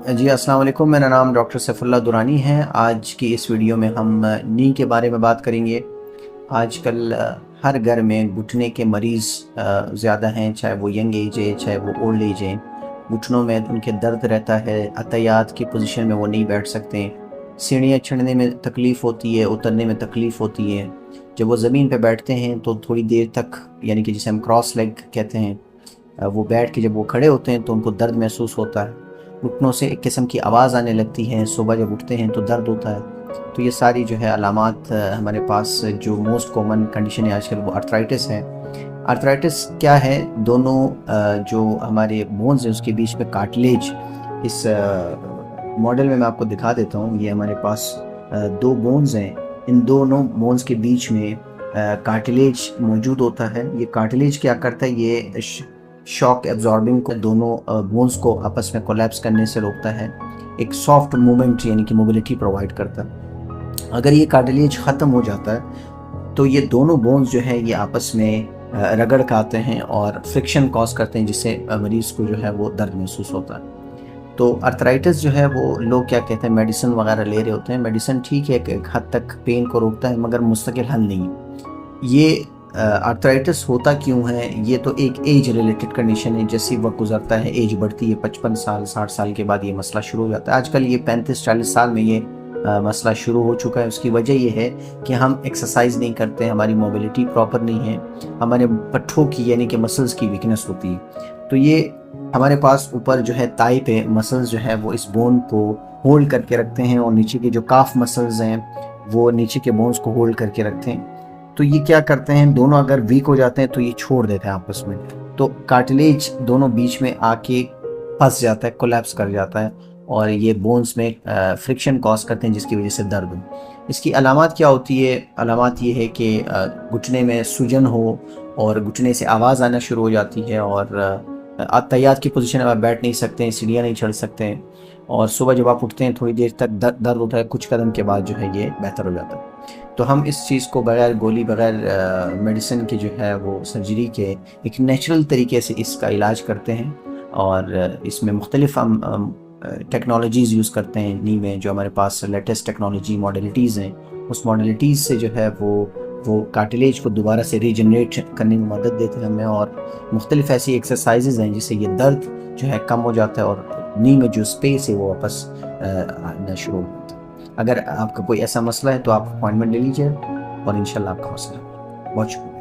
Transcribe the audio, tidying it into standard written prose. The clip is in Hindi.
जी अस्सलाम वालेकुम। मेरा नाम डॉक्टर सैफुल्लाह दुरानी है। आज की इस वीडियो में हम नी के बारे में बात करेंगे। आजकल हर घर में घुटने के मरीज़ ज़्यादा हैं, चाहे वो यंग एज है चाहे वो ओल्ड एज है। घुटनों में उनके दर्द रहता है, अतयात की पोजीशन में वो नहीं बैठ सकते, सीढ़ियाँ चढ़ने में तकलीफ़ होती है, उतरने में तकलीफ़ होती है। जब वो ज़मीन पे बैठते हैं तो थोड़ी देर तक, यानी कि जिसे हम क्रॉस लेग कहते हैं, वो बैठ के जब वो खड़े होते हैं तो उनको दर्द महसूस होता है। घुटनों से एक किस्म की आवाज़ आने लगती है, सुबह जब उठते हैं तो दर्द होता है। तो ये सारी जो है अलामात हमारे पास जो मोस्ट कॉमन कंडीशन है आजकल वो आर्थराइटिस है। आर्थराइटिस क्या है? दोनों जो हमारे बोन्स हैं उसके बीच में कार्टिलेज, इस मॉडल में मैं आपको दिखा देता हूँ। ये हमारे पास दो बोन्स हैं, इन दोनों बोन्स के बीच में कार्टिलेज मौजूद होता है। ये कार्टिलेज क्या करता है? ये शॉक एब्जॉर्बिंग को दोनों बोन्स को आपस में कोलैप्स करने से रोकता है, एक सॉफ्ट मूवमेंट यानी कि मोबिलिटी प्रोवाइड करता है। अगर ये कार्टिलेज ख़त्म हो जाता है तो ये दोनों बोन्स जो है ये आपस में रगड़ खाते हैं और फ्रिक्शन कॉज करते हैं, जिससे मरीज़ को जो है वो दर्द महसूस होता है। तो अर्थराइटिस जो है वो लोग क्या कहते हैं, मेडिसिन वगैरह ले रहे होते हैं। मेडिसिन ठीक है, एक हद तक पेन को रोकता है, मगर मुस्तकिल हल नहीं है। ये आर्थराइटिस होता क्यों है? ये तो एक एज रिलेटेड कंडीशन है। जैसे वक्त गुजरता है, एज बढ़ती है, 55 साल 60 साल के बाद ये मसला शुरू हो जाता है। आजकल ये 35-40 साल में ये मसला शुरू हो चुका है। उसकी वजह ये है कि हम एक्सरसाइज नहीं करते, हमारी मोबिलिटी प्रॉपर नहीं है, हमारे पट्ठों की यानी कि मसल्स की वीकनेस होती है। तो ये हमारे पास ऊपर जो है ताई पे मसल्स जो है वो इस बोन को होल्ड करके रखते हैं, और नीचे के जो काफ मसल्स हैं वो नीचे के बोन्स को होल्ड करके रखते हैं। तो ये क्या करते हैं, दोनों अगर वीक हो जाते हैं तो ये छोड़ देते हैं आपस में, तो कार्टिलेज दोनों बीच में आके फंस जाता है, कोलैप्स कर जाता है, और ये बोन्स में फ्रिक्शन कॉज करते हैं, जिसकी वजह से दर्द हो। इसकी अलामत क्या होती है? अलामत ये है कि घुटने में सूजन हो और घुटने से आवाज़ आना शुरू हो जाती है, और अतयात की पोजीशन में आप बैठ नहीं सकते हैं, सीढ़ियाँ नहीं चढ़ सकते हैं, और सुबह जब आप उठते हैं थोड़ी देर तक दर्द होता है, कुछ कदम के बाद जो है ये बेहतर हो जाता है। तो हम इस चीज़ को बगैर गोली, बगैर मेडिसिन के जो है वो सर्जरी के एक नेचुरल तरीके से इसका इलाज करते हैं, और इसमें मुख्तलिफ हम टेक्नोलॉजीज़ यूज़ करते हैं नी में। जो हमारे पास लेटेस्ट टेक्नोलॉजी मॉडलिटीज़ हैं, उस मॉडलिटीज़ से जो है वो कार्टिलेज को दोबारा से रीजनरेट करने में मदद देते हैं हमें, और मुख्तलिफ ऐसी एक्सरसाइजेज हैं जिससे ये दर्द जो है कम हो जाता है, और नी में जो स्पेस है वो वापस आना शुरू हो जाता है। अगर आपका कोई ऐसा मसला है तो आप अपॉइंटमेंट ले लीजिए, और इंशाल्लाह आपका मसला बहुत शुक्रिया।